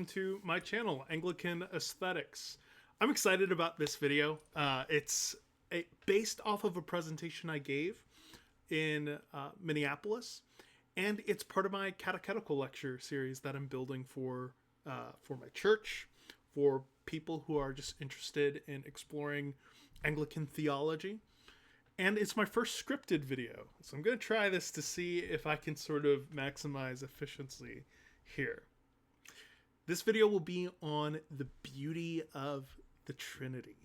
welcome to my channel, Anglican Aesthetics. I'm excited about this video. It's based off of a presentation I gave in Minneapolis, and it's part of my catechetical lecture series that I'm building for my church, for people who are just interested in exploring Anglican theology. And it's my first scripted video, so I'm going to try this to see if I can sort of maximize efficiency here. This video will be on the beauty of the Trinity.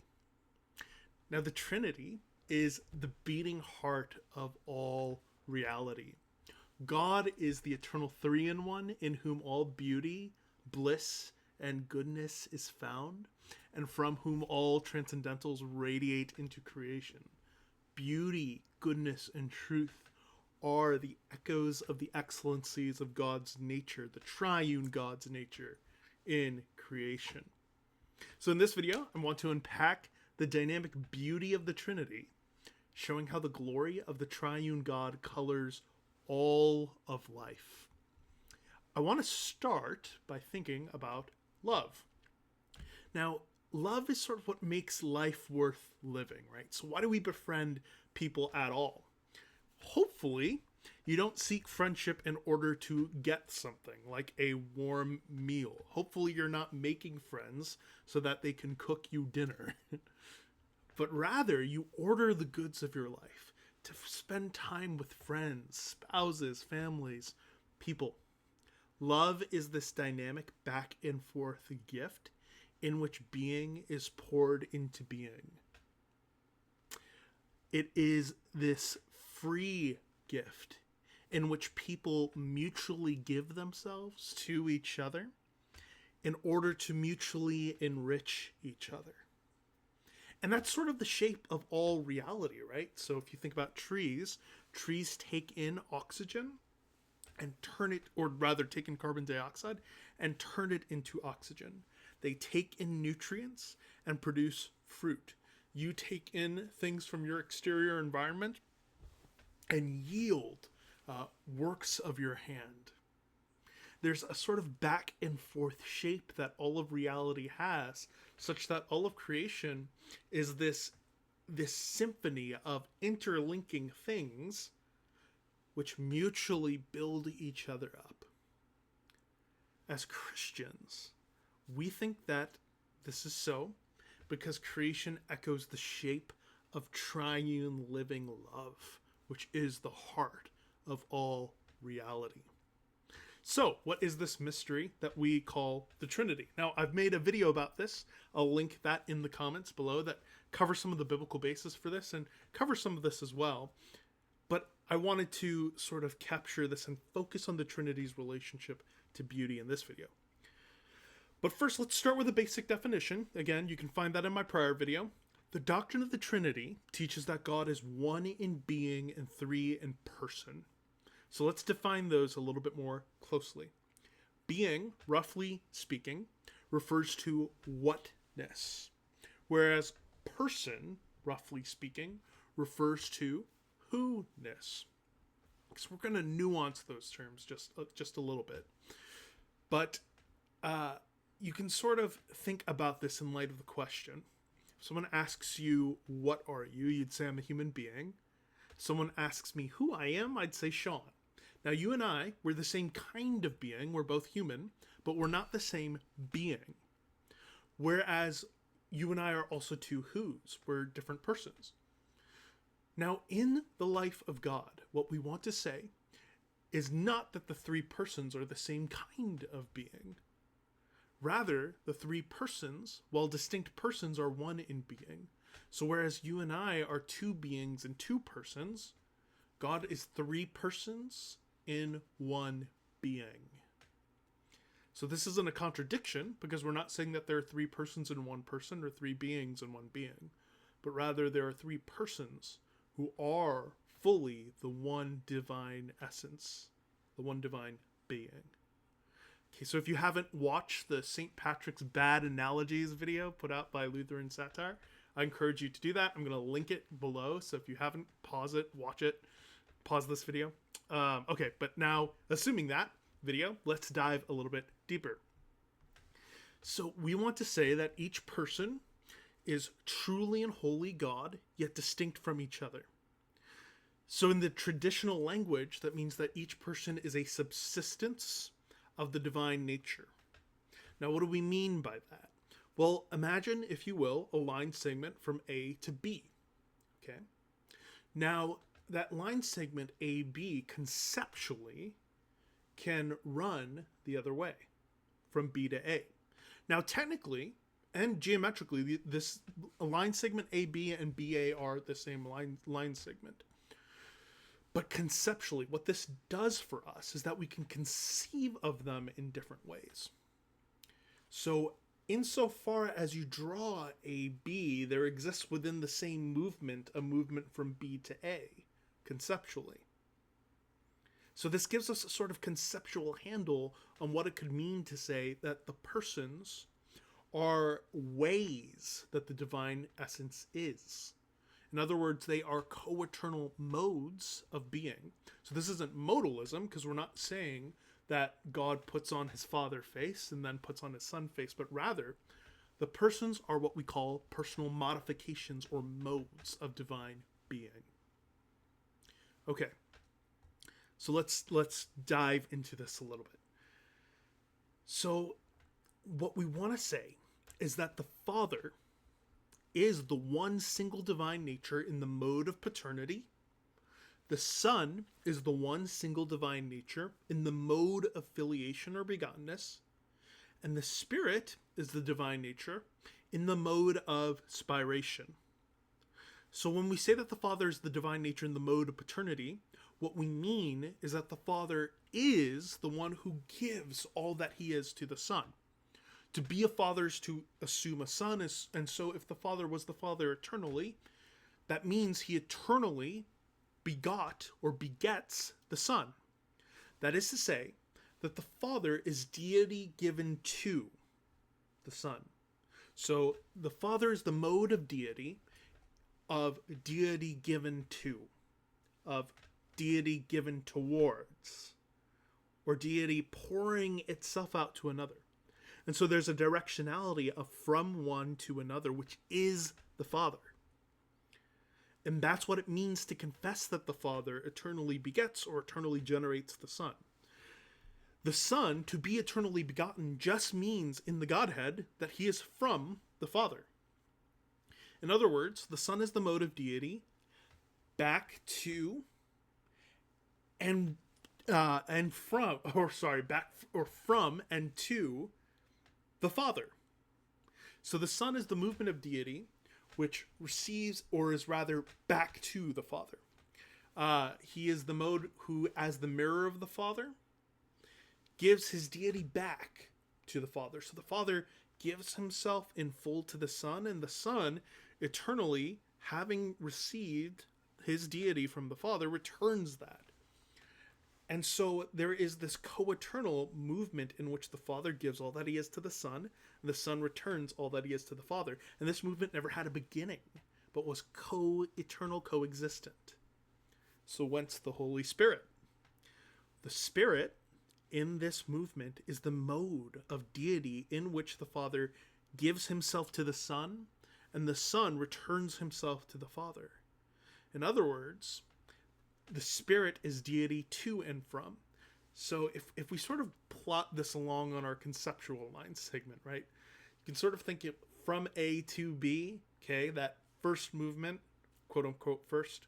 Now, the Trinity is the beating heart of all reality. God is the eternal three-in-one in whom all beauty, bliss, and goodness is found, and from whom all transcendentals radiate into creation. Beauty, goodness, and truth are the echoes of the excellencies of God's nature, the triune God's nature in creation. So in this video, I want to unpack the dynamic beauty of the Trinity, showing how the glory of the triune God colors all of life. I want to start by thinking about love. Now, love is sort of what makes life worth living, right? So why do we befriend people at all? Hopefully, you don't seek friendship in order to get something, like a warm meal. Hopefully, you're not making friends so that they can cook you dinner. But rather, you order the goods of your life to spend time with friends, spouses, families, people. Love is this dynamic back and forth gift in which being is poured into being. It is this free gift in which people mutually give themselves to each other in order to mutually enrich each other. And that's sort of the shape of all reality, right? So if you think about trees take in oxygen and turn it, or rather take in carbon dioxide and turn it into oxygen. They take in nutrients and produce fruit. You take in things from your exterior environment and yield works of your hand. There's a sort of back and forth shape that all of reality has, such that all of creation is this symphony of interlinking things which mutually build each other up. As Christians, we think that this is so because creation echoes the shape of triune living love, which is the heart of all reality. So, what is this mystery that we call the Trinity? Now, I've made a video about this. I'll link that in the comments below that covers some of the biblical basis for this and covers some of this as well. But I wanted to sort of capture this and focus on the Trinity's relationship to beauty in this video. But first, let's start with a basic definition. Again, you can find that in my prior video. The doctrine of the Trinity teaches that God is one in being and three in person. So let's define those a little bit more closely. Being, roughly speaking, refers to whatness, whereas person, roughly speaking, refers to who-ness. So we're going to nuance those terms just a little bit. But you can sort of think about this in light of the question. If someone asks you, what are you? You'd say, I'm a human being. Someone asks me who I am, I'd say Sean. Now, you and I, we're the same kind of being. We're both human, but we're not the same being. Whereas you and I are also two who's. We're different persons. Now, in the life of God, what we want to say is not that the three persons are the same kind of being. Rather, the three persons, while distinct persons, are one in being. So whereas you and I are two beings and two persons, God is three persons in one being. So this isn't a contradiction, because we're not saying that there are three persons in one person or three beings in one being, but rather there are three persons who are fully the one divine essence, the one divine being. Okay, so if you haven't watched the St. Patrick's Bad Analogies video put out by Lutheran Satire, I encourage you to do that. I'm going to link it below, so if you haven't, pause it, watch it, pause this video. Okay, but now, assuming that video, let's dive a little bit deeper. So we want to say that each person is truly and wholly God, yet distinct from each other. So in the traditional language, that means that each person is a subsistence of the divine nature. Now, what do we mean by that? Well, imagine, if you will, a line segment from A to B. Okay? Now, that line segment AB conceptually can run the other way, from B to A. Now, technically and geometrically, this line segment AB and BA are the same line segment. But conceptually, what this does for us is that we can conceive of them in different ways. So, insofar as you draw a B, there exists within the same movement a movement from B to A, conceptually. So this gives us a sort of conceptual handle on what it could mean to say that the persons are ways that the divine essence is. In other words, they are co-eternal modes of being. So this isn't modalism, because we're not saying that God puts on his Father face and then puts on his Son face, but rather the persons are what we call personal modifications or modes of divine being. Okay, so let's dive into this a little bit. So what we want to say is that the Father is the one single divine nature in the mode of paternity. The Son is the one single divine nature in the mode of filiation or begottenness. And the Spirit is the divine nature in the mode of spiration. So when we say that the Father is the divine nature in the mode of paternity, what we mean is that the Father is the one who gives all that he is to the Son. To be a father is to assume a son, and so if the Father was the Father eternally, that means he eternally begot or begets the Son. That is to say, that the Father is deity given to the Son. So the Father is the mode of deity given to, of deity given towards, or deity pouring itself out to another. And so there's a directionality of from one to another, which is the Father. And that's what it means to confess that the Father eternally begets or eternally generates the Son. The Son, to be eternally begotten, just means in the Godhead that he is from the Father. In other words, the Son is the mode of deity back to and from and to the Father. So the Son is the movement of deity which receives, or is rather back to the Father. He is the mode who, as the mirror of the Father, gives his deity back to the Father. So the Father gives himself in full to the Son, and the Son, eternally, having received his deity from the Father, returns that. And so there is this co-eternal movement in which the Father gives all that he is to the Son, and the Son returns all that he is to the Father. And this movement never had a beginning, but was co-eternal, coexistent. So whence the Holy Spirit. The Spirit in this movement is the mode of deity in which the Father gives himself to the Son, and the Son returns himself to the Father. In other words, the Spirit is deity to and from. So if we sort of plot this along on our conceptual line segment, right? You can sort of think it from A to B, okay? That first movement, quote unquote first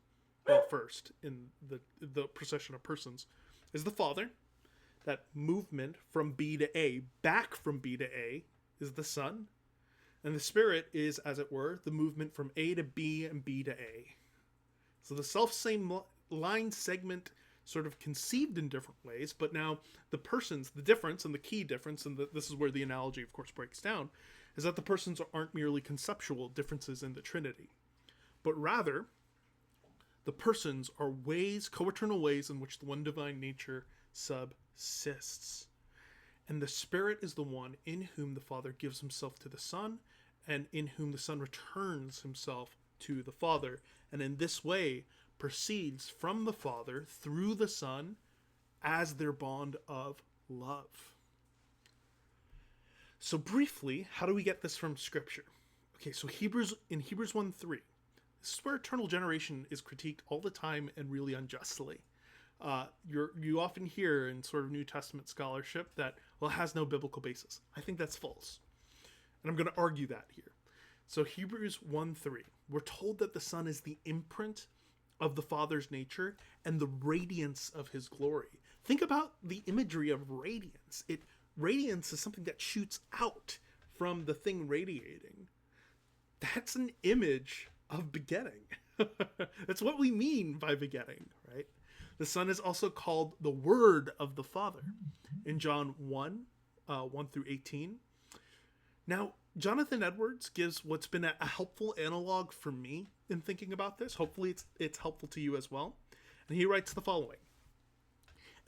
in the procession of persons, is the Father. That movement from B to A, back from B to A, is the Son. And the Spirit is, as it were, the movement from A to B and B to A. So the self-same line segment sort of conceived in different ways, but now the persons, the difference and the key difference, and this is where the analogy of course breaks down, is that the persons aren't merely conceptual differences in the Trinity, but rather the persons are ways, co-eternal ways in which the one divine nature subsists. And the Spirit is the one in whom the Father gives himself to the Son, and in whom the Son returns himself to the Father, and in this way proceeds from the Father through the Son as their bond of love. So briefly, how do we get this from Scripture? Okay, so Hebrews 1:3, this is where eternal generation is critiqued all the time and really unjustly. You often hear in sort of New Testament scholarship that, well, it has no biblical basis. I think that's false. And I'm going to argue that here. So Hebrews 1:3, we're told that the Son is the imprint of the Father's nature and the radiance of his glory. Think about the imagery of radiance. Radiance is something that shoots out from the thing radiating. That's an image of begetting. That's what we mean by begetting, right? The Son is also called the Word of the Father in John 1 through 18. Now, Jonathan Edwards gives what's been a helpful analog for me in thinking about this. Hopefully it's helpful to you as well. And he writes the following.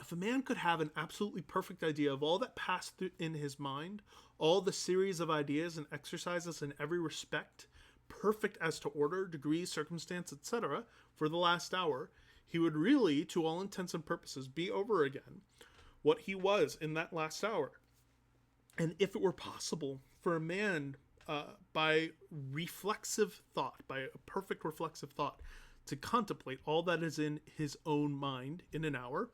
If a man could have an absolutely perfect idea of all that passed through in his mind, all the series of ideas and exercises in every respect, perfect as to order, degrees, circumstance, etc., for the last hour, he would really, to all intents and purposes, be over again what he was in that last hour. And if it were possible for a man, by reflexive thought, by a perfect reflexive thought, to contemplate all that is in his own mind in an hour,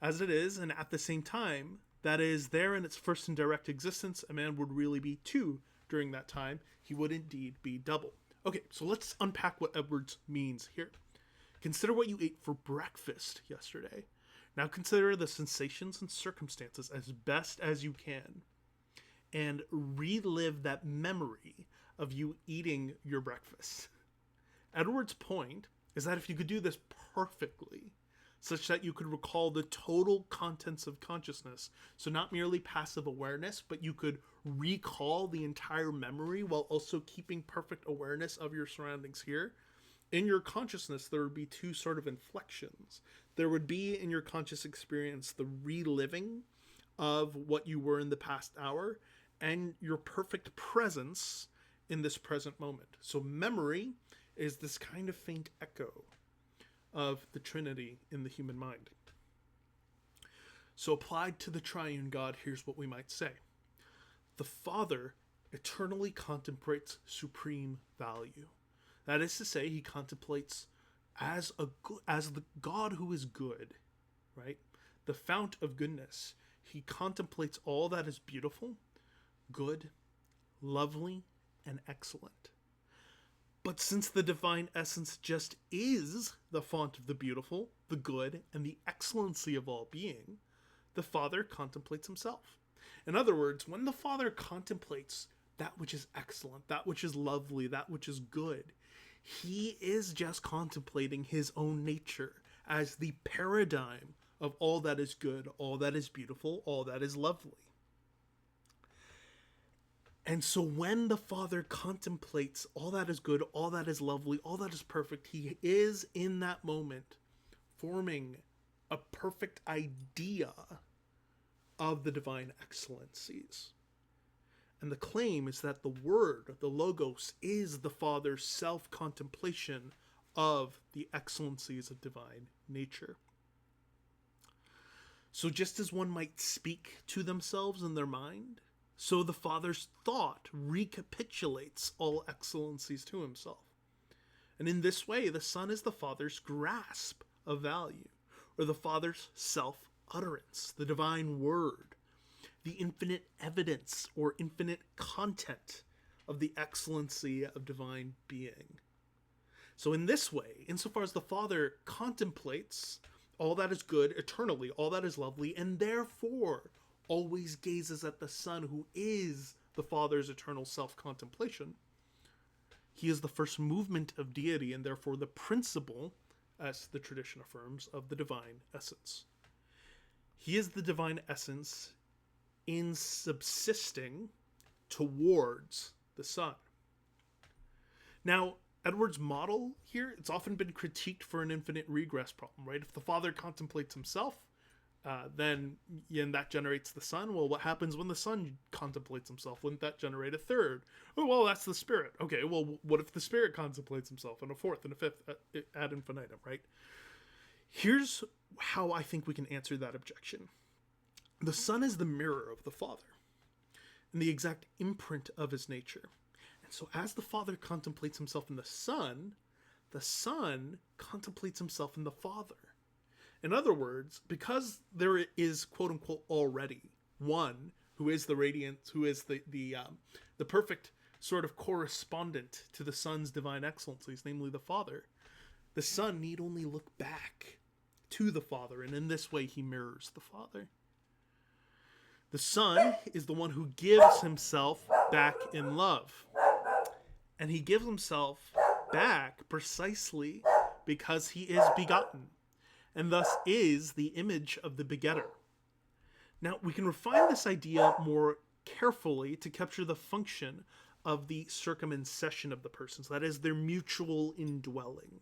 as it is, and at the same time, that is there in its first and direct existence, a man would really be two during that time. He would indeed be double. Okay, so let's unpack what Edwards means here. Consider what you ate for breakfast yesterday. Now consider the sensations and circumstances as best as you can, and relive that memory of you eating your breakfast. Edwards' point is that if you could do this perfectly, such that you could recall the total contents of consciousness, so not merely passive awareness, but you could recall the entire memory while also keeping perfect awareness of your surroundings here, in your consciousness there would be two sort of inflections. There would be in your conscious experience the reliving of what you were in the past hour, and your perfect presence in this present moment. So memory is this kind of faint echo of the Trinity in the human mind. So applied to the Triune God, here's what we might say. The Father eternally contemplates supreme value. That is to say, he contemplates as the God who is good, right? The fount of goodness. He contemplates all that is beautiful, good, lovely, and excellent. But since the divine essence just is the font of the beautiful, the good, and the excellency of all being, the Father contemplates himself. In other words, when the Father contemplates that which is excellent, that which is lovely, that which is good, he is just contemplating his own nature as the paradigm of all that is good, all that is beautiful, all that is lovely. And so when the Father contemplates all that is good, all that is lovely, all that is perfect, he is in that moment forming a perfect idea of the divine excellencies. And the claim is that the Word, the Logos, is the Father's self-contemplation of the excellencies of divine nature. So just as one might speak to themselves in their mind, so the Father's thought recapitulates all excellencies to himself. And in this way, the Son is the Father's grasp of value, or the Father's self-utterance, the divine word, the infinite evidence or infinite content of the excellency of divine being. So in this way, insofar as the Father contemplates all that is good eternally, all that is lovely, and therefore always gazes at the Son who is the Father's eternal self-contemplation, he is the first movement of deity and therefore the principle, as the tradition affirms, of the divine essence. He is the divine essence in subsisting towards the Son. Now, Edwards' model here, it's often been critiqued for an infinite regress problem, right? If the Father contemplates himself, then that generates the Son. Well, what happens when the Son contemplates himself? Wouldn't that generate a third? Oh, well, that's the Spirit. Okay, well, what if the Spirit contemplates himself, and a fourth, and a fifth, ad infinitum, right? Here's how I think we can answer that objection. The Son is the mirror of the Father. and the exact imprint of his nature. And so as the Father contemplates himself in the Son contemplates himself in the Father. In other words, because there is, quote unquote, already one who is the radiance, who is the perfect sort of correspondent to the Son's divine excellencies, namely the Father, the Son need only look back to the Father, and in this way he mirrors the Father. The Son is the one who gives himself back in love. And he gives himself back precisely because he is begotten, and thus is the image of the begetter. Now, we can refine this idea more carefully to capture the function of the circumcision of the persons, that is, their mutual indwelling.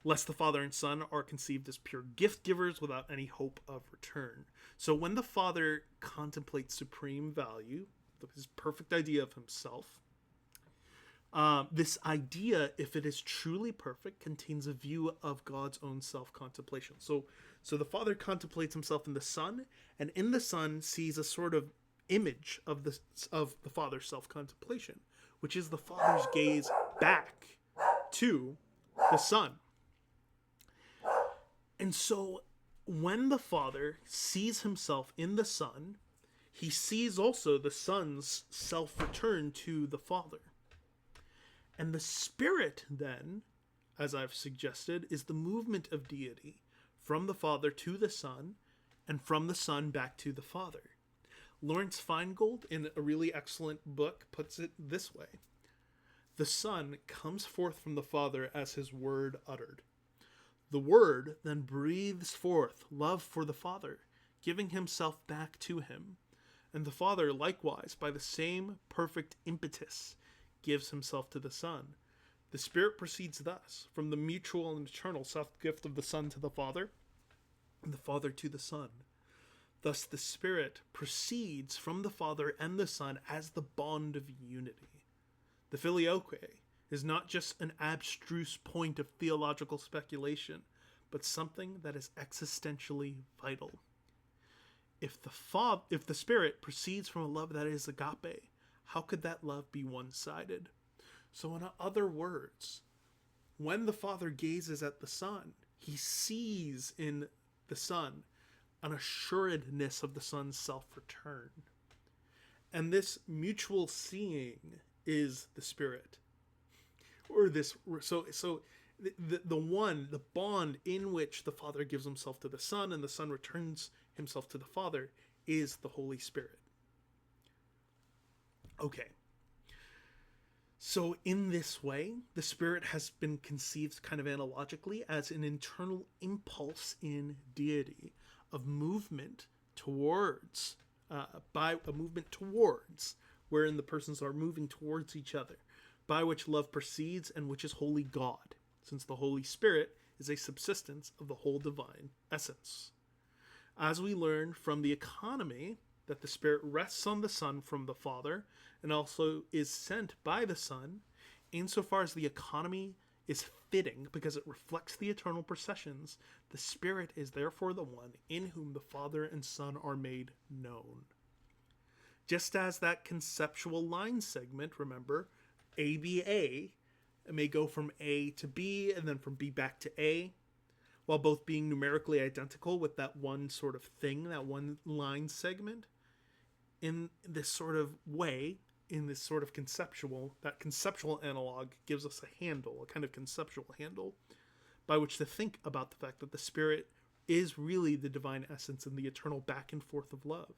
Lest the Father and Son are conceived as pure gift givers without any hope of return. So when the Father contemplates supreme value, his perfect idea of himself, this idea, if it is truly perfect, contains a view of God's own self-contemplation. So the Father contemplates himself in the Son, and in the Son sees a sort of image of the Father's self-contemplation, which is the Father's gaze back to the Son. And so when the Father sees himself in the Son, he sees also the Son's self-return to the Father. And the Spirit, then, as I've suggested, is the movement of deity from the Father to the Son, and from the Son back to the Father. Lawrence Feingold, in a really excellent book, puts it this way. The Son comes forth from the Father as his word uttered. The Word then breathes forth love for the Father, giving himself back to him. And the Father, likewise, by the same perfect impetus, gives himself to the Son. The Spirit proceeds thus, from the mutual and eternal self-gift of the Son to the Father, and the Father to the Son. Thus the Spirit proceeds from the Father and the Son as the bond of unity. The Filioque is not just an abstruse point of theological speculation, but something that is existentially vital. If the Spirit proceeds from a love that is agape, how could that love be one-sided? So in other words, when the Father gazes at the Son, he sees in the Son an assuredness of the Son's self-return. And this mutual seeing is the Spirit. Or this, so the bond in which the Father gives himself to the Son and the Son returns himself to the Father is the Holy Spirit. Okay. So in this way, the Spirit has been conceived kind of analogically as an internal impulse in deity of movement towards, wherein the persons are moving towards each other, by which love proceeds and which is wholly God, since the Holy Spirit is a subsistence of the whole divine essence. As we learn from the economy that the Spirit rests on the Son from the Father, and also is sent by the Son, insofar as the economy is fitting because it reflects the eternal processions, the Spirit is therefore the one in whom the Father and Son are made known. Just as that conceptual line segment, remember, ABA, may go from A to B and then from B back to A, while both being numerically identical with that one sort of thing, that one line segment, in this sort of way, in this sort of conceptual analog gives us a handle, a kind of conceptual handle, by which to think about the fact that the Spirit is really the divine essence and the eternal back and forth of love.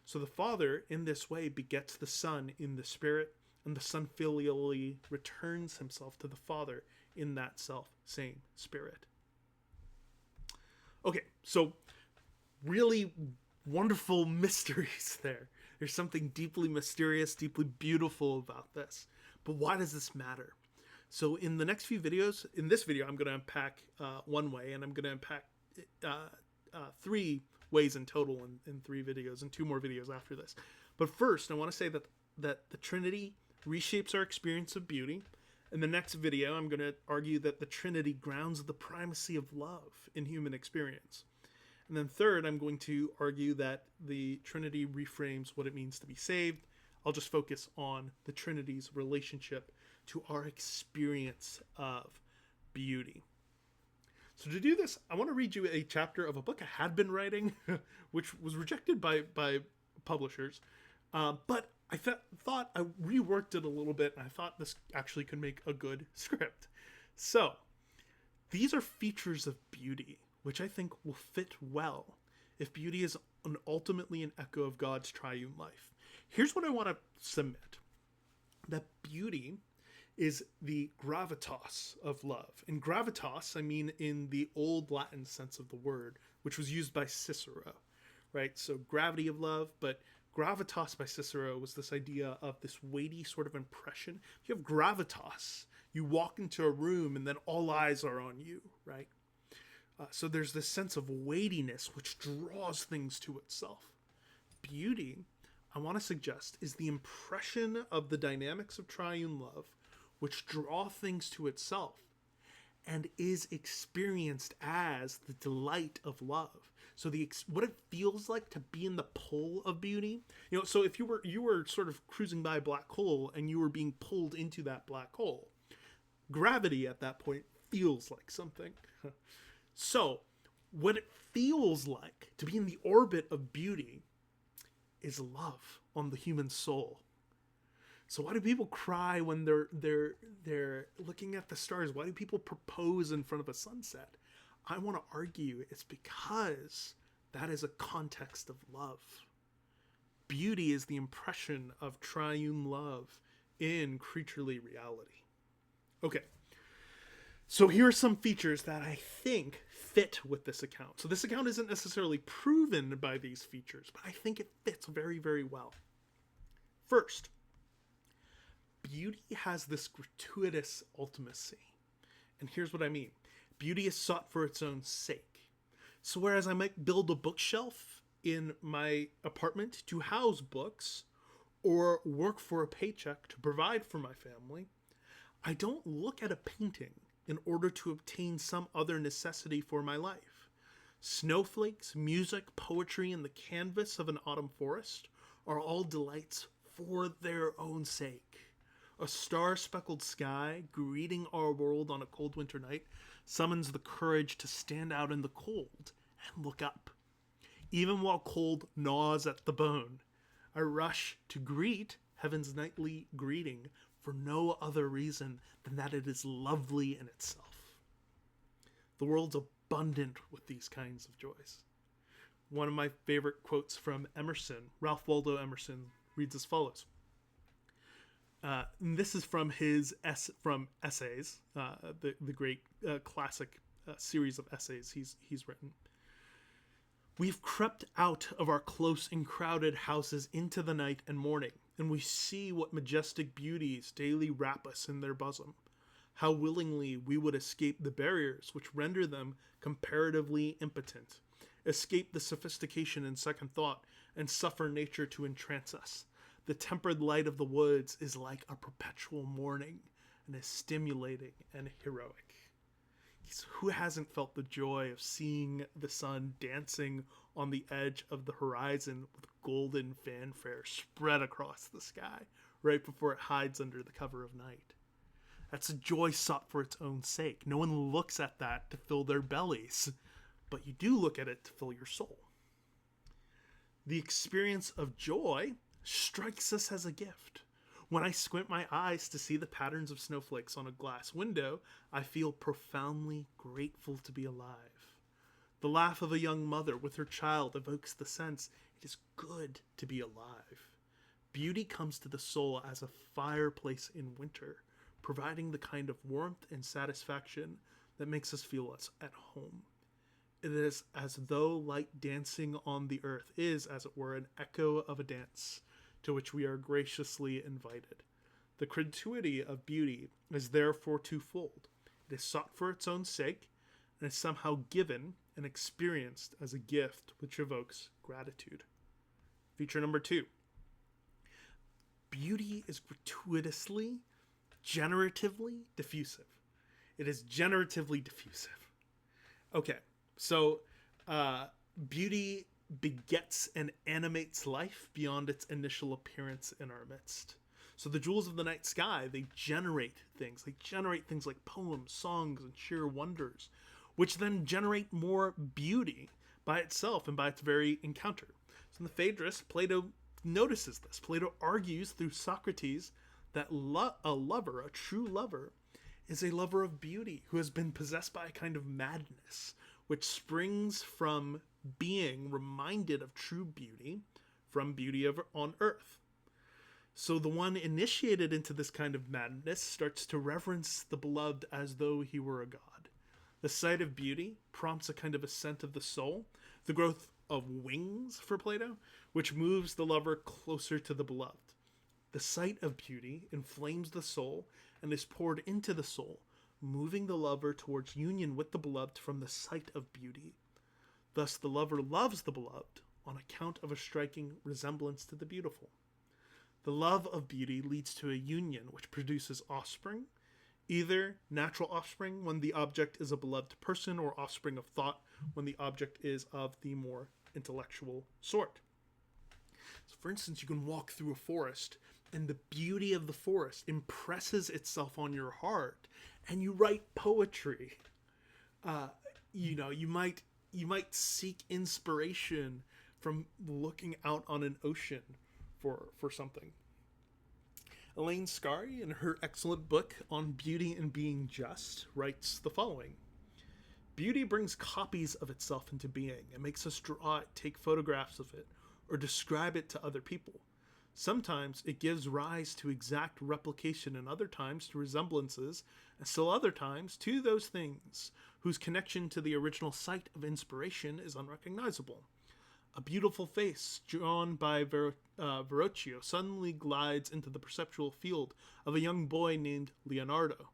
So the Father, in this way, begets the Son in the Spirit, and the Son filially returns himself to the Father in that self-same Spirit. Okay, so really wonderful mysteries there. There's something deeply mysterious, deeply beautiful about this. But why does this matter? So in the next few videos, in this video, I'm going to unpack one way, and I'm going to unpack 3 ways in total in 3 videos, and 2 more videos after this. But first, I want to say that the Trinity reshapes our experience of beauty. In the next video, I'm going to argue that the Trinity grounds the primacy of love in human experience. And then third, I'm going to argue that the Trinity reframes what it means to be saved. I'll just focus on the Trinity's relationship to our experience of beauty. So to do this, I want to read you a chapter of a book I had been writing, which was rejected by publishers. But I thought I reworked it a little bit, and I thought this actually could make a good script. So these are features of beauty, which I think will fit well if beauty is ultimately an echo of God's triune life. Here's what I want to submit. That beauty is the gravitas of love. And gravitas, I mean in the old Latin sense of the word, which was used by Cicero, right? So gravity of love, but gravitas by Cicero was this idea of this weighty sort of impression. If you have gravitas, you walk into a room and then all eyes are on you, right? So there's this sense of weightiness which draws things to itself. Beauty, I want to suggest, is the impression of the dynamics of triune love which draw things to itself and is experienced as the delight of love. So what it feels like to be in the pull of beauty, so if you were sort of cruising by a black hole and you were being pulled into that black hole, gravity at that point feels like something. So what it feels like to be in the orbit of beauty is love on the human soul. So why do people cry when they're looking at the stars? Why do people propose in front of a sunset? I want to argue it's because that is a context of love. Beauty is the impression of triune love in creaturely reality. Okay. So here are some features that I think fit with this account. So this account isn't necessarily proven by these features, but I think it fits very, very well. First, beauty has this gratuitous ultimacy. And here's what I mean. Beauty is sought for its own sake. So whereas I might build a bookshelf in my apartment to house books or work for a paycheck to provide for my family, I don't look at a painting in order to obtain some other necessity for my life. Snowflakes, music, poetry, and the canvas of an autumn forest are all delights for their own sake. A star-speckled sky greeting our world on a cold winter night summons the courage to stand out in the cold and look up. Even while cold gnaws at the bone, I rush to greet heaven's nightly greeting for no other reason than that it is lovely in itself. The world's abundant with these kinds of joys. One of my favorite quotes from Emerson, Ralph Waldo Emerson, reads as follows. This is from his Essays, the great classic series of essays he's written. We've crept out of our close and crowded houses into the night and morning, and we see what majestic beauties daily wrap us in their bosom. How willingly we would escape the barriers which render them comparatively impotent, escape the sophistication and second thought, and suffer nature to entrance us. The tempered light of the woods is like a perpetual morning and is stimulating and heroic. Who hasn't felt the joy of seeing the sun dancing on the edge of the horizon with golden fanfare spread across the sky right before it hides under the cover of night? That's a joy sought for its own sake. No one looks at that to fill their bellies, but you do look at it to fill your soul. The experience of joy strikes us as a gift. When I squint my eyes to see the patterns of snowflakes on a glass window, I feel profoundly grateful to be alive. The laugh of a young mother with her child evokes the sense it is good to be alive. Beauty comes to the soul as a fireplace in winter, providing the kind of warmth and satisfaction that makes us feel at home. It is as though light dancing on the earth is, as it were, an echo of a dance to which we are graciously invited. The gratuity of beauty is therefore twofold. It is sought for its own sake, and is somehow given and experienced as a gift which evokes gratitude. Feature number 2. Beauty is gratuitously, generatively diffusive. It is generatively diffusive. Okay, so Beauty begets and animates life beyond its initial appearance in our midst. So the jewels of the night sky, they generate things. They generate things like poems, songs, and sheer wonders, which then generate more beauty by itself and by its very encounter. So in the Phaedrus, Plato notices this. Plato argues through Socrates that a lover, a true lover, is a lover of beauty who has been possessed by a kind of madness, which springs from being reminded of true beauty from beauty on earth. So the one initiated into this kind of madness starts to reverence the beloved as though he were a god. The sight of beauty prompts a kind of ascent of the soul, the growth of wings for Plato, which moves the lover closer to the beloved. The sight of beauty inflames the soul and is poured into the soul, moving the lover towards union with the beloved from the sight of beauty. Thus the lover loves the beloved on account of a striking resemblance to the beautiful. The love of beauty leads to a union which produces offspring, either natural offspring when the object is a beloved person, or offspring of thought when the object is of the more intellectual sort. So for instance, you can walk through a forest and the beauty of the forest impresses itself on your heart and you write poetry. You might seek inspiration from looking out on an ocean for something. Elaine Scarry, in her excellent book on beauty and being just, writes the following: beauty brings copies of itself into being. It makes us draw it, take photographs of it, or describe it to other people. Sometimes it gives rise to exact replication, and other times to resemblances, and still other times to those things whose connection to the original site of inspiration is unrecognizable. A beautiful face drawn by Verrocchio suddenly glides into the perceptual field of a young boy named Leonardo.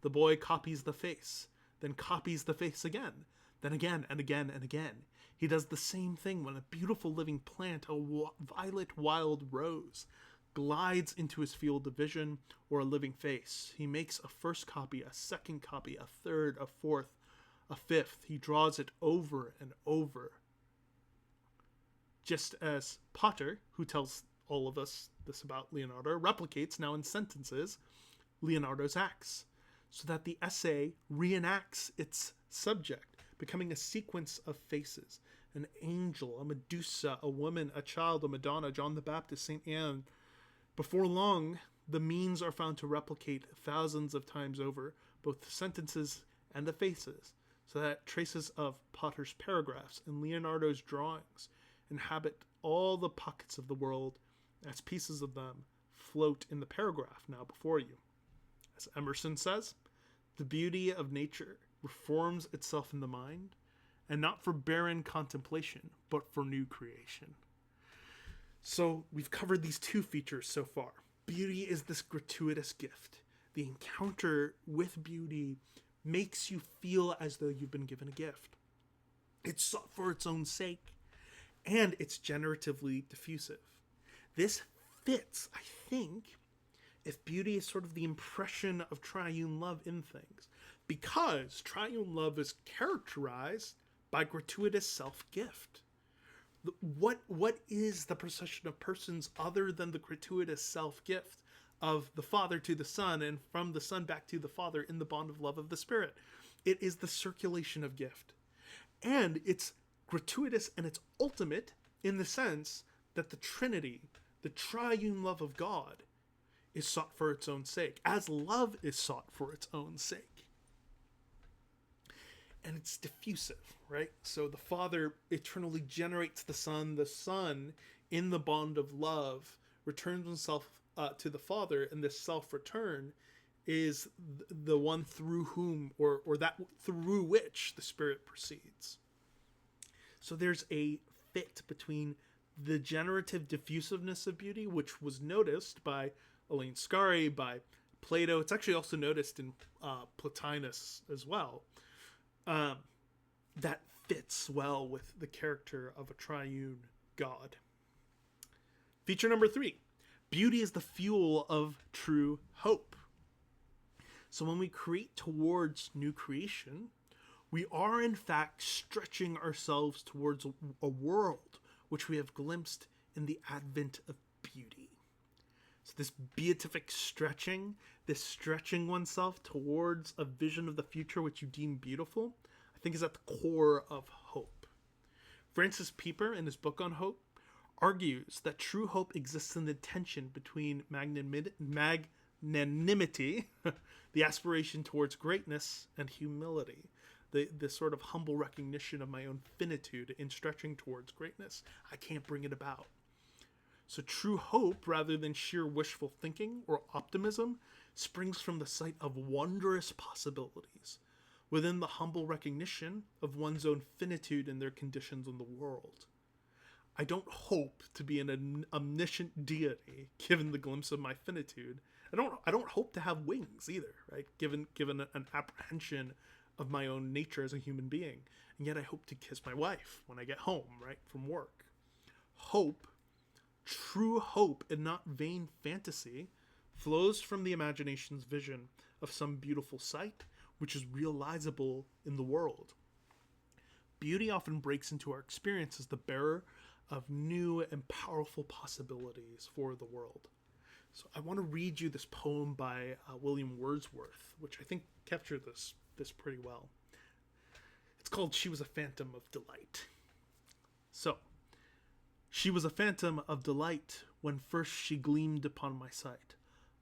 The boy copies the face, then copies the face again, then again and again and again. He does the same thing when a beautiful living plant, a violet wild rose, glides into his field of vision, or a living face. He makes a first copy, a second copy, a third, a fourth, a fifth. He draws it over and over. Just as Potter, who tells all of us this about Leonardo, replicates now in sentences Leonardo's acts, so that the essay reenacts its subject, becoming a sequence of faces: an angel, a Medusa, a woman, a child, a Madonna, John the Baptist, St. Anne. Before long, the means are found to replicate thousands of times over both the sentences and the faces, so that traces of Potter's paragraphs and Leonardo's drawings inhabit all the pockets of the world as pieces of them float in the paragraph now before you. As Emerson says, the beauty of nature reforms itself in the mind, and not for barren contemplation, but for new creation. So we've covered these two features so far. Beauty is this gratuitous gift. The encounter with beauty makes you feel as though you've been given a gift. It's sought for its own sake, and it's generatively diffusive. This fits, I think, if beauty is sort of the impression of triune love in things, because triune love is characterized by gratuitous self-gift. What is the procession of persons other than the gratuitous self-gift of the Father to the Son, and from the Son back to the Father in the bond of love of the Spirit? It is the circulation of gift. And it's gratuitous and it's ultimate in the sense that the Trinity, the triune love of God, is sought for its own sake, as love is sought for its own sake. And it's diffusive, right? So the Father eternally generates the Son in the bond of love returns himself to the Father, and this self-return is the one through whom, or that through which the Spirit proceeds. So there's a fit between the generative diffusiveness of beauty, which was noticed by Elaine Scarry, by Plato. It's actually also noticed in Plotinus as well. That fits well with the character of a triune God. Feature number 3. Beauty is the fuel of true hope. So when we create towards new creation, We are, in fact, stretching ourselves towards a world which we have glimpsed in the advent of beauty. So this beatific stretching, this stretching oneself towards a vision of the future which you deem beautiful, I think is at the core of hope. Francis Pieper, in his book on hope, argues that true hope exists in the tension between magnanimity, the aspiration towards greatness, and humility, the sort of humble recognition of my own finitude in stretching towards greatness. I can't bring it about. So true hope, rather than sheer wishful thinking or optimism, springs from the sight of wondrous possibilities within the humble recognition of one's own finitude and their conditions in the world. I don't hope to be an omniscient deity, given the glimpse of my finitude. I don't hope to have wings either, right? Given an apprehension of my own nature as a human being. And yet I hope to kiss my wife when I get home, right, from work. Hope, true hope and not vain fantasy, flows from the imagination's vision of some beautiful sight, which is realizable in the world. Beauty often breaks into our experience as the bearer of new and powerful possibilities for the world. So I want to read you this poem by William Wordsworth, which I think captures this pretty well. It's called She Was a Phantom of Delight. So, she was a phantom of delight when first she gleamed upon my sight,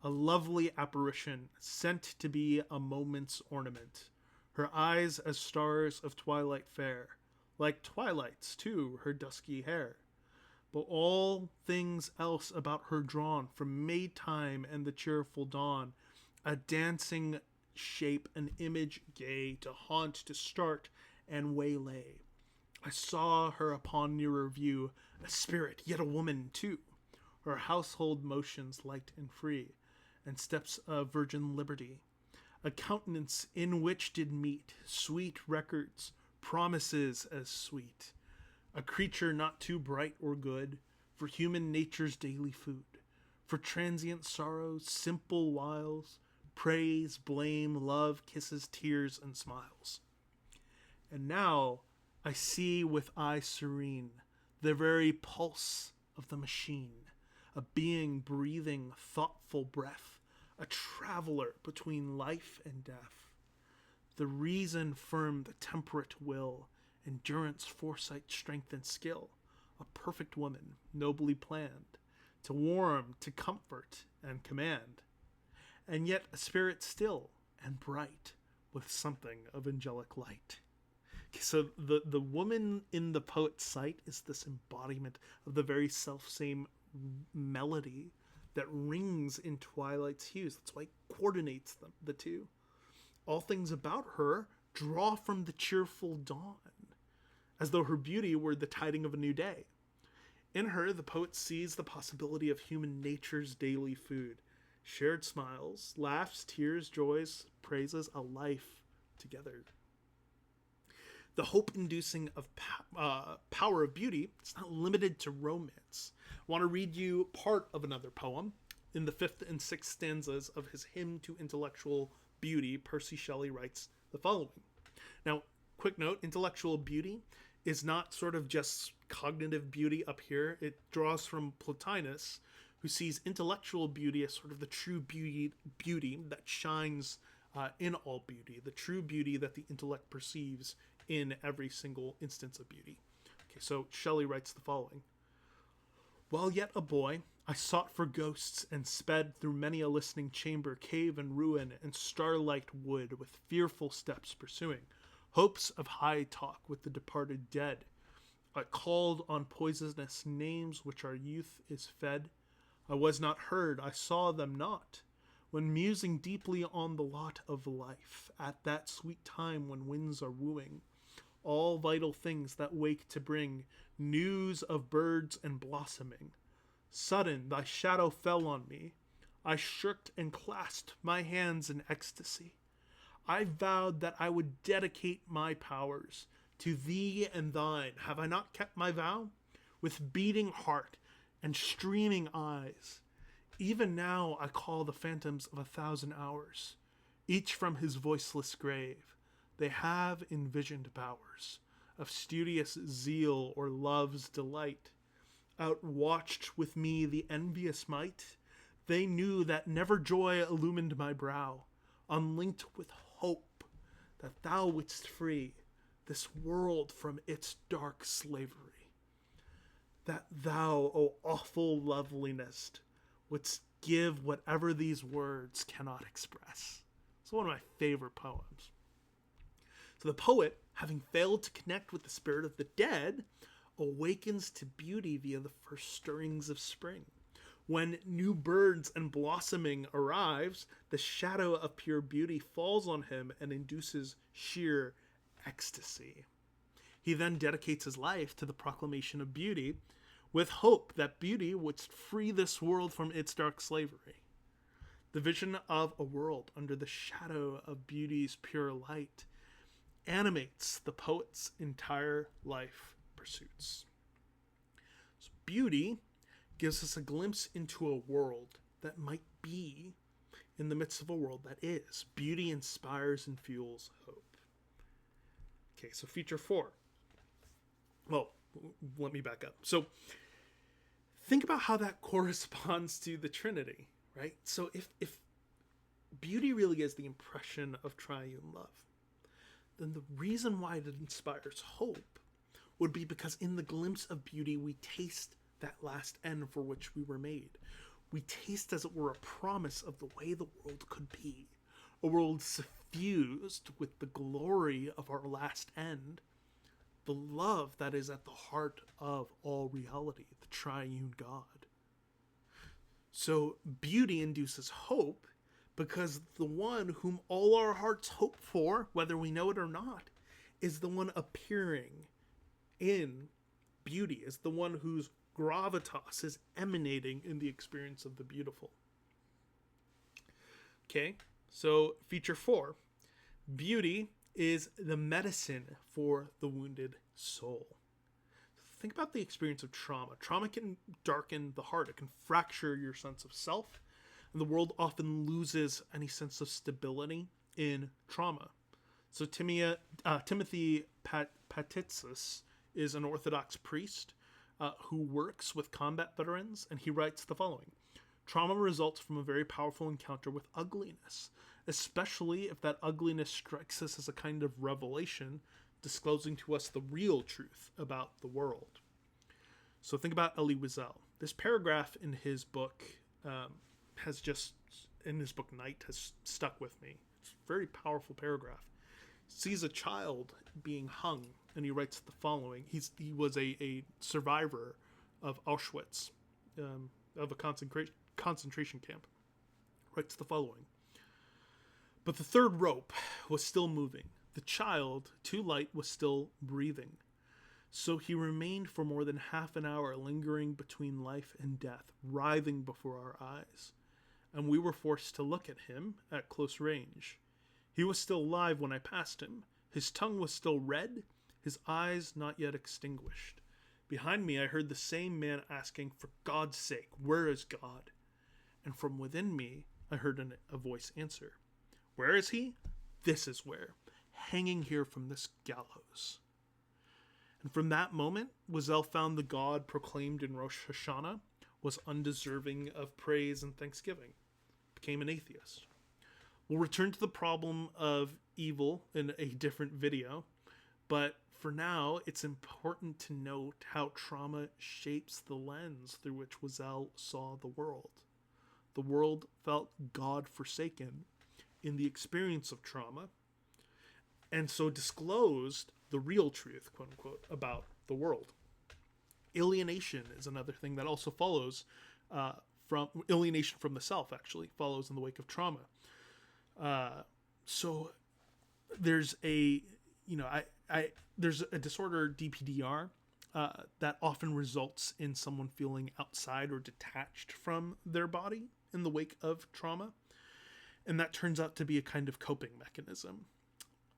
a lovely apparition sent to be a moment's ornament, her eyes as stars of twilight fair, like twilights, too, her dusky hair. But all things else about her drawn from Maytime and the cheerful dawn, a dancing shape, an image gay, to haunt, to start, and waylay. I saw her upon nearer view, a spirit, yet a woman too, her household motions light and free, and steps of virgin liberty, a countenance in which did meet sweet records, promises as sweet, a creature not too bright or good for human nature's daily food, for transient sorrows, simple wiles, praise, blame, love, kisses, tears, and smiles. And now I see with eye serene the very pulse of the machine, a being breathing thoughtful breath, a traveler between life and death. The reason firm, the temperate will, endurance, foresight, strength, and skill, a perfect woman, nobly planned, to warm, to comfort, and command. And yet a spirit still and bright, with something of angelic light. So the woman in the poet's sight is this embodiment of the very self-same melody that rings in twilight's hues. That's why it coordinates them, the two. All things about her draw from the cheerful dawn, as though her beauty were the tiding of a new day. In her, the poet sees the possibility of human nature's daily food, shared smiles, laughs, tears, joys, praises, a life together. The hope-inducing of power of beauty is not limited to romance. I want to read you part of another poem. In the 5th and 6th stanzas of his Hymn to Intellectual Beauty, Percy Shelley writes the following. Now, quick note, intellectual beauty is not sort of just cognitive beauty up here. It draws from Plotinus, who sees intellectual beauty as sort of the true beauty that shines in all beauty, the true beauty that the intellect perceives in every single instance of beauty. Okay, so Shelley writes the following. While yet a boy, I sought for ghosts and sped through many a listening chamber, cave and ruin, and starlight wood, with fearful steps pursuing hopes of high talk with the departed dead. I called on poisonous names which our youth is fed. I was not heard, I saw them not, when musing deeply on the lot of life, at that sweet time when winds are wooing all vital things that wake to bring news of birds and blossoming. Sudden thy shadow fell on me. I shook and clasped my hands in ecstasy. I vowed that I would dedicate my powers to thee and thine. Have I not kept my vow? With beating heart and streaming eyes, even now I call the phantoms of 1,000 hours, each from his voiceless grave, They have envisioned powers of studious zeal or love's delight. Outwatched with me the envious might, they knew that never joy illumined my brow, unlinked with hope that thou wouldst free this world from its dark slavery. That thou, O awful loveliness, wouldst give whatever these words cannot express. It's one of my favorite poems. So the poet, having failed to connect with the spirit of the dead, awakens to beauty via the first stirrings of spring. When new birds and blossoming arrives, the shadow of pure beauty falls on him and induces sheer ecstasy. He then dedicates his life to the proclamation of beauty, with hope that beauty would free this world from its dark slavery. The vision of a world under the shadow of beauty's pure light animates the poet's entire life pursuits. So beauty gives us a glimpse into a world that might be in the midst of a world that is. Beauty inspires and fuels hope. Okay, so feature 4. Well, let me back up. So think about how that corresponds to the Trinity, right? So if beauty really is the impression of triune love, then the reason why it inspires hope would be because in the glimpse of beauty, we taste that last end for which we were made. We taste, as it were, a promise of the way the world could be. A world suffused with the glory of our last end, the love that is at the heart of all reality, the triune God. So beauty induces hope because the one whom all our hearts hope for, whether we know it or not, is the one appearing in beauty, is the one whose gravitas is emanating in the experience of the beautiful. Okay, so feature 4. Beauty is the medicine for the wounded soul. Think about the experience of trauma. Trauma can darken the heart. It can fracture your sense of self. And the world often loses any sense of stability in trauma. So Timothy Patitsis is an Orthodox priest who works with combat veterans, and he writes the following. Trauma results from a very powerful encounter with ugliness, especially if that ugliness strikes us as a kind of revelation, disclosing to us the real truth about the world. So think about Elie Wiesel. This paragraph in his book Night has stuck with me. It's a very powerful paragraph. Sees a child being hung, and he writes the following. He was a survivor of Auschwitz, of a concentration camp. Writes the following. But the third rope was still moving. The child, too light, was still breathing. So he remained for more than half an hour, lingering between life and death, writhing before our eyes. And we were forced to look at him at close range. He was still alive when I passed him. His tongue was still red, his eyes not yet extinguished. Behind me I heard the same man asking, for God's sake, where is God? And from within me I heard a voice answer, where is he? This is where, hanging here from this gallows. And from that moment, Wiesel found the God proclaimed in Rosh Hashanah was undeserving of praise and thanksgiving, became an atheist. We'll return to the problem of evil in a different video, but for now, it's important to note how trauma shapes the lens through which Wiesel saw the world. The world felt God-forsaken in the experience of trauma, and so disclosed the real truth, quote unquote, about the world. Alienation is another thing that also follows alienation from the self, actually, follows in the wake of trauma. So there's there's a disorder, DPDR, that often results in someone feeling outside or detached from their body in the wake of trauma. And that turns out to be a kind of coping mechanism.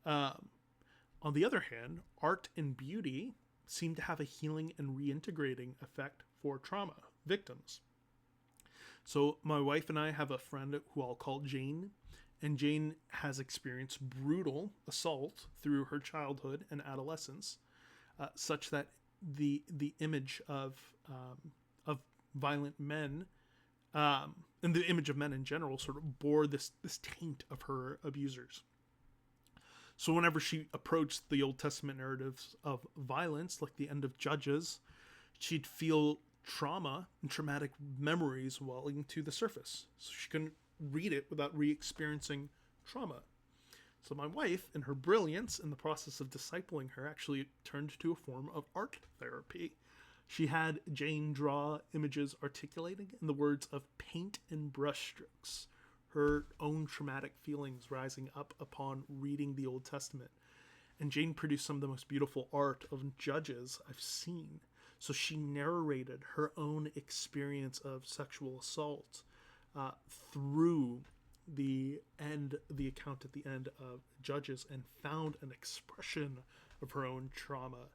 On the other hand, art and beauty seem to have a healing and reintegrating effect for trauma victims. So my wife and I have a friend who I'll call Jane, and Jane has experienced brutal assault through her childhood and adolescence, such that the image of violent men, and the image of men in general, sort of bore this taint of her abusers. So whenever she approached the Old Testament narratives of violence, like the end of Judges, she'd feel trauma and traumatic memories welling to the surface. So she couldn't read it without re-experiencing trauma. So my wife, in her brilliance, in the process of discipling her, actually turned to a form of art therapy. She had Jane draw images articulating, in the words of paint and brushstrokes, her own traumatic feelings rising up upon reading the Old Testament. And Jane produced some of the most beautiful art of Judges I've seen. So she narrated her own experience of sexual assault through the account at the end of Judges, and found an expression of her own trauma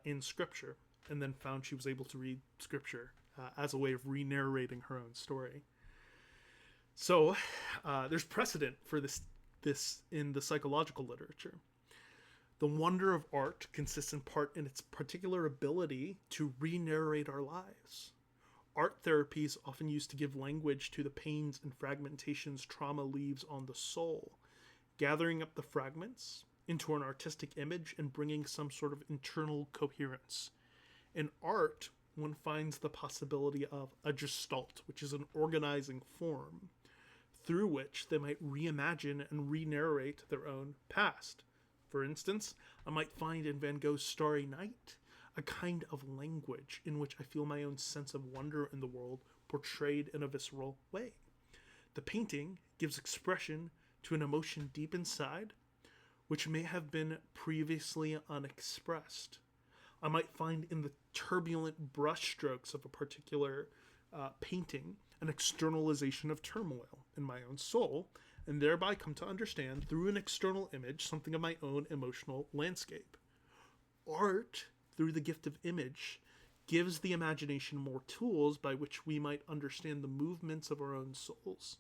in Scripture, and then found she was able to read Scripture as a way of re-narrating her own story. So there's precedent for this in the psychological literature. The wonder of art consists in part in its particular ability to re-narrate our lives. Art therapy is often used to give language to the pains and fragmentations trauma leaves on the soul, gathering up the fragments into an artistic image and bringing some sort of internal coherence. In art, one finds the possibility of a gestalt, which is an organizing form, through which they might reimagine and re-narrate their own past. For instance, I might find in Van Gogh's Starry Night a kind of language in which I feel my own sense of wonder in the world portrayed in a visceral way. The painting gives expression to an emotion deep inside, which may have been previously unexpressed. I might find in the turbulent brushstrokes of a particular painting an externalization of turmoil in my own soul, and thereby come to understand through an external image something of my own emotional landscape. Art, through the gift of image, gives the imagination more tools by which we might understand the movements of our own souls.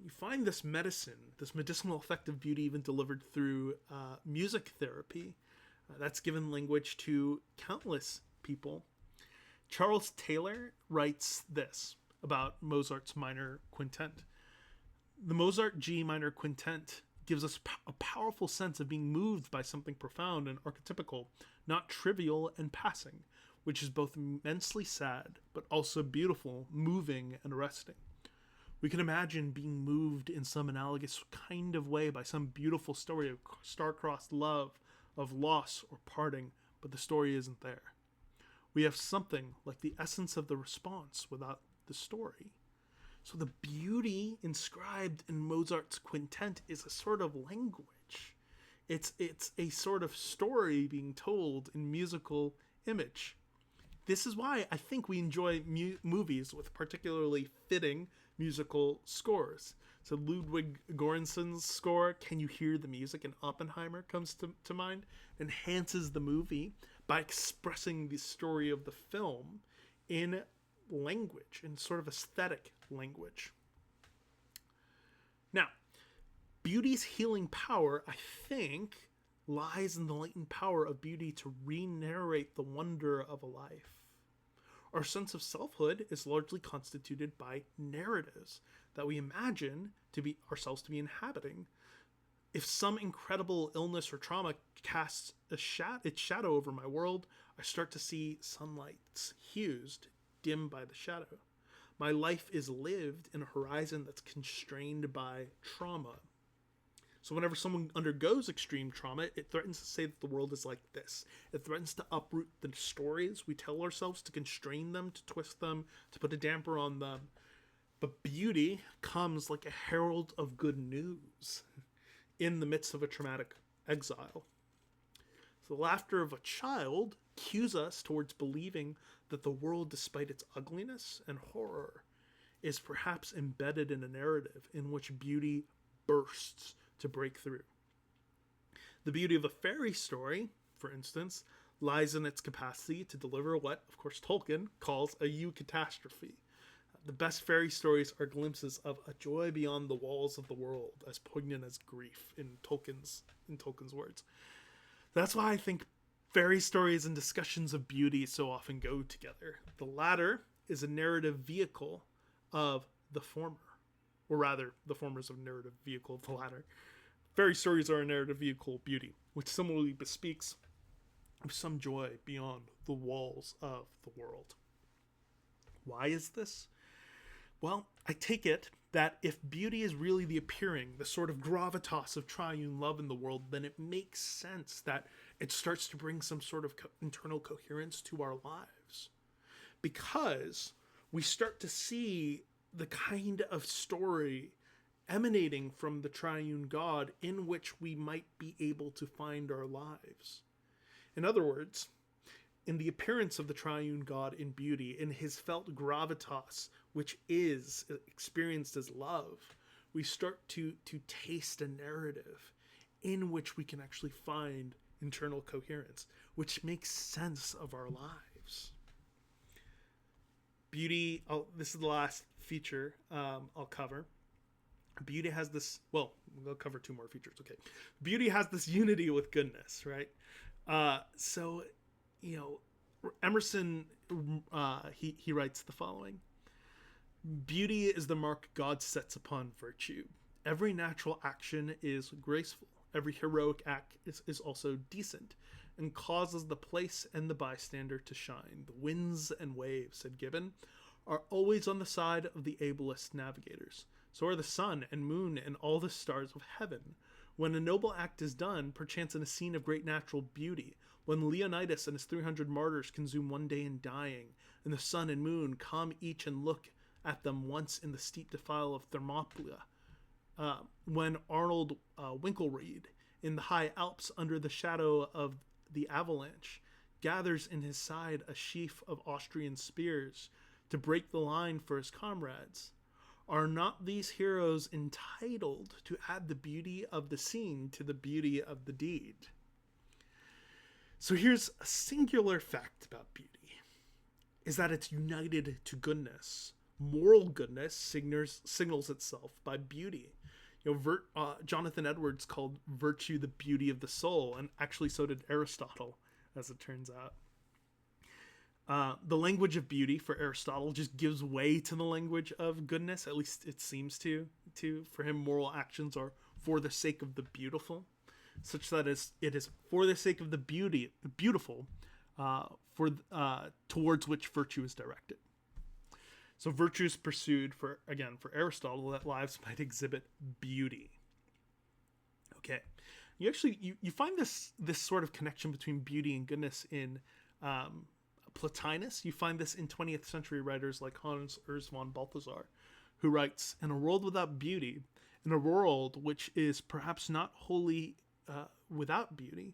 You find this medicinal effect of beauty even delivered through music therapy. That's given language to countless people. Charles Taylor writes this about Mozart's minor quintet. The Mozart G minor quintet gives us a powerful sense of being moved by something profound and archetypical, not trivial and passing, which is both immensely sad, but also beautiful, moving, and arresting. We can imagine being moved in some analogous kind of way by some beautiful story of star-crossed love, of loss or parting, but the story isn't there. We have something like the essence of the response without the story. So the beauty inscribed in Mozart's quintet is a sort of language. It's a sort of story being told in musical image. This is why I think we enjoy movies with particularly fitting musical scores. So Ludwig Göransson's score, Can You Hear the Music, in Oppenheimer comes to mind, enhances the movie by expressing the story of the film in language, in sort of aesthetic language. Now, beauty's healing power, I think, lies in the latent power of beauty to re-narrate the wonder of a life. Our sense of selfhood is largely constituted by narratives that we imagine ourselves to be inhabiting. If some incredible illness or trauma casts its shadow over my world, I start to see sunlight's hues dimmed by the shadow. My life is lived in a horizon that's constrained by trauma. So whenever someone undergoes extreme trauma, it threatens to say that the world is like this. It threatens to uproot the stories we tell ourselves, to constrain them, to twist them, to put a damper on them. But beauty comes like a herald of good news in the midst of a traumatic exile. So the laughter of a child cues us towards believing that the world, despite its ugliness and horror, is perhaps embedded in a narrative in which beauty bursts to break through. The beauty of a fairy story, for instance, lies in its capacity to deliver what, of course, Tolkien calls a eucatastrophe. The best fairy stories are glimpses of a joy beyond the walls of the world, as poignant as grief, in Tolkien's words. That's why I think fairy stories and discussions of beauty so often go together. The latter is a narrative vehicle of the former, or rather, the former is a narrative vehicle of the latter. Fairy stories are a narrative vehicle of beauty, which similarly bespeaks of some joy beyond the walls of the world. Why is this? Well, I take it that if beauty is really the appearing, the sort of gravitas of triune love in the world, then it makes sense that it starts to bring some sort of internal coherence to our lives. Because we start to see the kind of story emanating from the triune God in which we might be able to find our lives. In other words, in the appearance of the triune God in beauty, in his felt gravitas, which is experienced as love, we start to taste a narrative in which we can actually find internal coherence, which makes sense of our lives. Beauty, this is the last feature I'll cover. Beauty has this, well, we'll cover two more features, okay. Beauty has this unity with goodness, right? So, you know, Emerson, he writes the following. Beauty is the mark God sets upon virtue. Every natural action is graceful. Every heroic act is also decent and causes the place and the bystander to shine. The winds and waves, said Gibbon, are always on the side of the ablest navigators. So are the sun and moon and all the stars of heaven. When a noble act is done, perchance in a scene of great natural beauty, when Leonidas and his 300 martyrs consume one day in dying, and the sun and moon come each and look at them once in the steep defile of Thermopylae, when Arnold Winkelried, in the high Alps under the shadow of the avalanche, gathers in his side a sheaf of Austrian spears to break the line for his comrades, are not these heroes entitled to add the beauty of the scene to the beauty of the deed? So here's a singular fact about beauty, is that it's united to goodness. Moral goodness signals itself by beauty. You know, Jonathan Edwards called virtue the beauty of the soul, and actually so did Aristotle, as it turns out. The language of beauty for Aristotle just gives way to the language of goodness, at least it seems to. For him, moral actions are for the sake of the beautiful, such that it is for the sake of the beautiful, towards which virtue is directed. So virtue is pursued for Aristotle, that lives might exhibit beauty. Okay, you find this sort of connection between beauty and goodness in Plotinus. You find this in 20th century writers like Hans Urs von Balthasar, who writes, "In a world without beauty, in a world which is perhaps not wholly without beauty,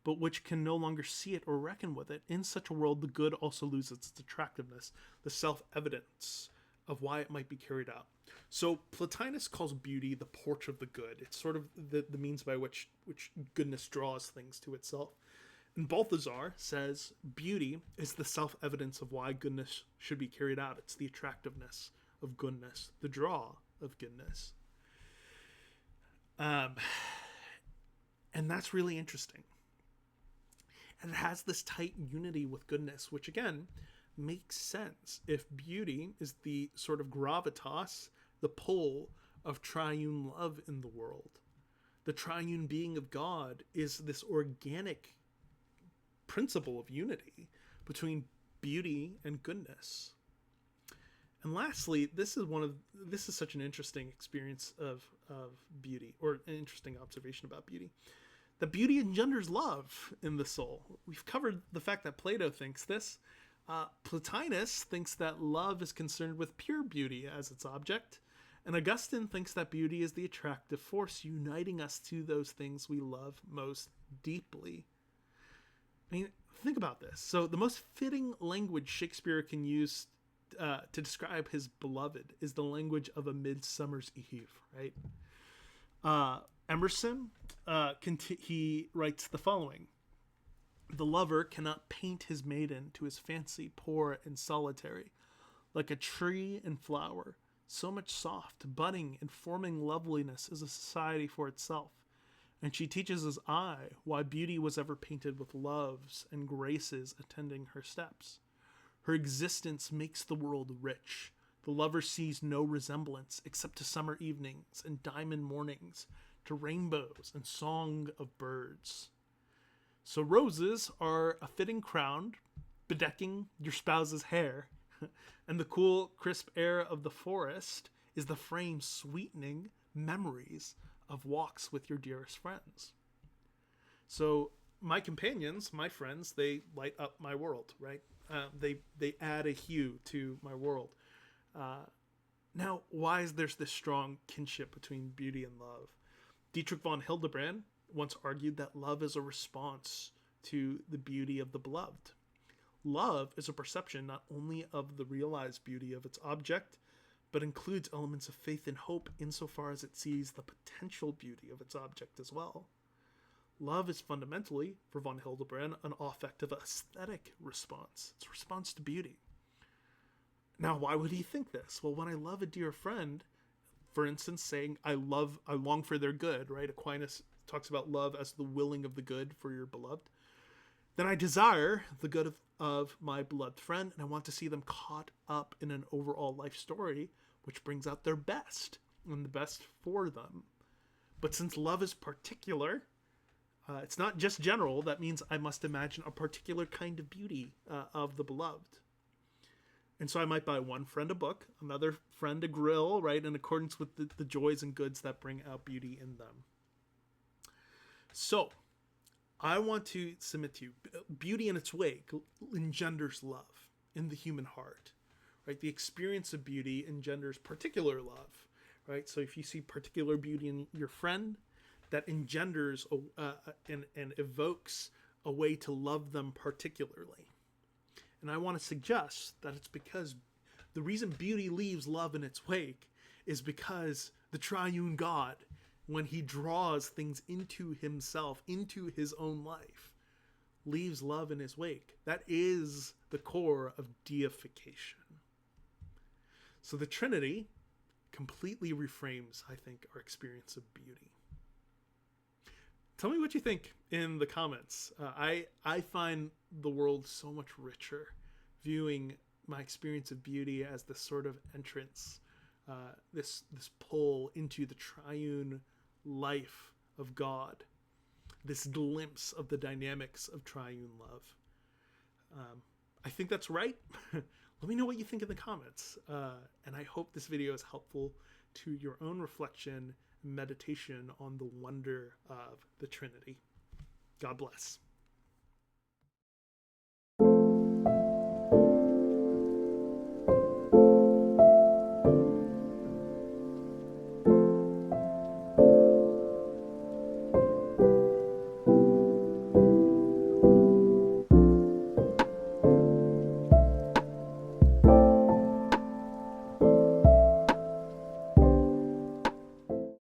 but which can no longer see it or reckon with it, in such a world the good also loses its attractiveness, the self-evidence of why it might be carried out." So Plotinus calls beauty the porch of the good. It's sort of the means by which goodness draws things to itself. And Balthasar says beauty is the self-evidence of why goodness should be carried out. It's the attractiveness of goodness, the draw of goodness. And that's really interesting. And it has this tight unity with goodness, which again makes sense if beauty is the sort of gravitas, the pull of triune love in the world. The triune being of God is this organic principle of unity between beauty and goodness. And lastly, this is such an interesting experience of beauty, or an interesting observation about beauty, that beauty engenders love in the soul. We've covered the fact that Plato thinks this. Plotinus thinks that love is concerned with pure beauty as its object, and Augustine thinks that beauty is the attractive force uniting us to those things we love most deeply. I mean, think about this. So the most fitting language Shakespeare can use to describe his beloved is the language of A Midsummer's Eve, right? Emerson, he writes the following: "The lover cannot paint his maiden to his fancy poor and solitary. Like a tree in flower, so much soft, budding, and forming loveliness is a society for itself. And she teaches us why beauty was ever painted with loves and graces attending her steps. Her existence makes the world rich. The lover sees no resemblance except to summer evenings and diamond mornings, to rainbows and song of birds. So roses are a fitting crown, bedecking your spouse's hair, and the cool, crisp air of the forest is the frame sweetening memories of walks with your dearest friends. So my companions, my friends, they light up my world, right? They add a hue to my world. Now, why is there this strong kinship between beauty and love? Dietrich von Hildebrand once argued that love is a response to the beauty of the beloved. Love is a perception not only of the realized beauty of its object, but includes elements of faith and hope insofar as it sees the potential beauty of its object as well. Love is fundamentally, for von Hildebrand, an affective aesthetic response. It's a response to beauty. Now, why would he think this? Well, when I love a dear friend, for instance, saying I long for their good, right? Aquinas talks about love as the willing of the good for your beloved. Then I desire the good of my beloved friend, and I want to see them caught up in an overall life story which brings out their best and the best for them. But since love is particular, it's not just general. That means I must imagine a particular kind of beauty of the beloved. And so I might buy one friend a book, another friend a grill, right, in accordance with the joys and goods that bring out beauty in them. So I want to submit to you, beauty in its wake engenders love in the human heart, right? The experience of beauty engenders particular love, right? So if you see particular beauty in your friend, that engenders and evokes a way to love them particularly. And I want to suggest that it's because the reason beauty leaves love in its wake is because the triune God, when he draws things into himself, into his own life, leaves love in his wake. That is the core of deification. So the Trinity completely reframes, I think, our experience of beauty. Tell me what you think in the comments. I find the world so much richer viewing my experience of beauty as this sort of entrance, this pull into the triune life of God, this glimpse of the dynamics of triune love. I think that's right. Let me know what you think in the comments. And I hope this video is helpful to your own reflection, meditation on the wonder of the Trinity. God bless.